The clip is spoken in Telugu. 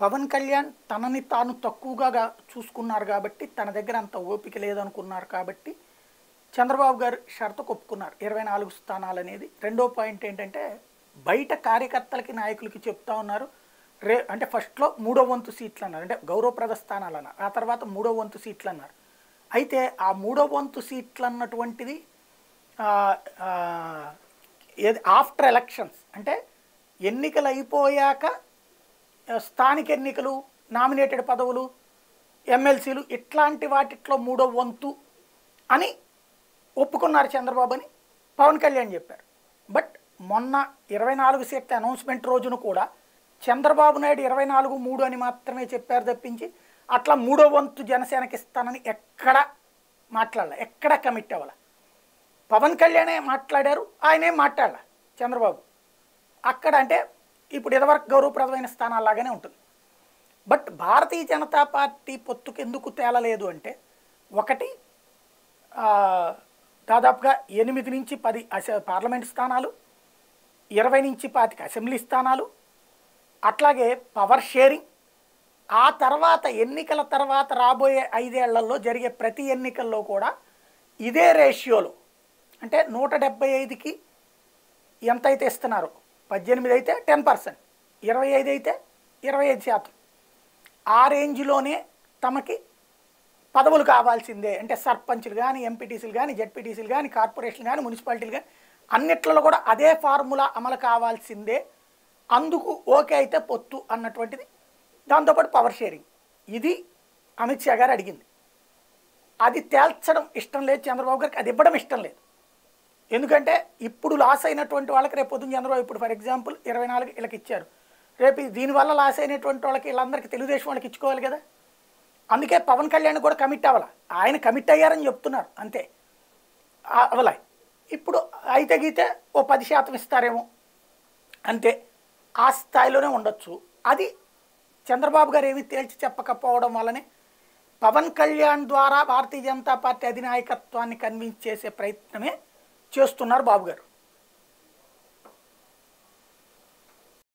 పవన్ కళ్యాణ్ తనని తాను తక్కువగా చూసుకున్నారు కాబట్టి తన దగ్గర అంత ఓపిక లేదనుకున్నారు కాబట్టి చంద్రబాబు గారు షరతుకు ఒప్పుకున్నారు 24 స్థానాలు అనేది. రెండో పాయింట్ ఏంటంటే బయట కార్యకర్తలకి నాయకులకి చెప్తా ఉన్నారు అంటే ఫస్ట్లో మూడో వంతు సీట్లు అన్నారు, అంటే గౌరవప్రద స్థానాలు అన్నారు. ఆ తర్వాత మూడో వంతు సీట్లు అన్నారు. అయితే ఆ మూడో వంతు సీట్లు అన్నటువంటిది ఏది ఆఫ్టర్ ఎలక్షన్స్, అంటే ఎన్నికలు అయిపోయాక స్థానిక ఎన్నికలు, నామినేటెడ్ పదవులు, ఎమ్మెల్సీలు ఇట్లాంటి వాటిట్లో మూడో వంతు అని ఒప్పుకున్నారు చంద్రబాబు అని పవన్ కళ్యాణ్ చెప్పారు. బట్ మొన్న 24 సీట్ల అనౌన్స్మెంట్ రోజున కూడా చంద్రబాబు నాయుడు 24-3 అని మాత్రమే చెప్పారు తప్పించి అట్లా మూడో వంతు జనసేనకి ఇస్తానని ఎక్కడ మాట్లాడాల, ఎక్కడ కమిట్ అవ్వాల. పవన్ కళ్యాణే మాట్లాడారు, ఆయనేం మాట్లాడాల చంద్రబాబు అక్కడ. అంటే ఇప్పుడు ఇదివరకు గౌరవప్రదమైన స్థానాల్లాగానే ఉంటుంది. బట్ భారతీయ జనతా పార్టీ పొత్తుకు ఎందుకు తేలలేదు అంటే, ఒకటి దాదాపుగా 8 నుంచి 10 పార్లమెంట్ స్థానాలు, 20 నుంచి 25 అసెంబ్లీ స్థానాలు, అట్లాగే పవర్ షేరింగ్. ఆ తర్వాత ఎన్నికల తర్వాత రాబోయే 5 ఏళ్లలో జరిగే ప్రతి ఎన్నికల్లో కూడా ఇదే రేషియోలో, అంటే 175కి ఎంతైతే ఇస్తున్నారో 18 అయితే 10%, 25 అయితే 25%, ఆ రేంజ్లోనే తమకి పదవులు కావాల్సిందే. అంటే సర్పంచ్లు కానీ, ఎంపీటీసీలు కానీ, జెడ్పీటీసీలు కానీ, కార్పొరేషన్లు కానీ, మున్సిపాలిటీలు కానీ అన్నిట్లలో కూడా అదే ఫార్ములా అమలు కావాల్సిందే. అందుకు ఓకే అయితే పొత్తు అన్నటువంటిది. దాంతోపాటు పవర్ షేరింగ్, ఇది అమిత్ షా గారు అడిగింది. అది తేల్చడం ఇష్టం లేదు చంద్రబాబు గారికి, అది ఇవ్వడం ఇష్టం లేదు. ఎందుకంటే ఇప్పుడు లాస్ అయినటువంటి వాళ్ళకి రేపు పొద్దున్న చంద్రబాబు ఇప్పుడు ఫర్ ఎగ్జాంపుల్ 24 వీళ్ళకి ఇచ్చారు, రేపు దీనివల్ల లాస్ అయినటువంటి వాళ్ళకి వీళ్ళందరికీ తెలుగుదేశం వాళ్ళకి ఇచ్చుకోవాలి కదా. అందుకే పవన్ కళ్యాణ్ కూడా కమిట్ అవ్వాలి. ఆయన కమిట్ అయ్యారని చెప్తున్నారు అంతే, అవలే. ఇప్పుడు అయితే గీతే ఓ 10% ఇస్తారేమో అంతే, ఆ స్థాయిలోనే ఉండొచ్చు. అది చంద్రబాబు గారు ఏమీ తేల్చి చెప్పకపోవడం వల్లనే పవన్ కళ్యాణ్ ద్వారా భారతీయ జనతా పార్టీ అధినాయకత్వాన్ని కన్విన్స్ చేసే ప్రయత్నమే చేస్తున్నారు బాబు గారు.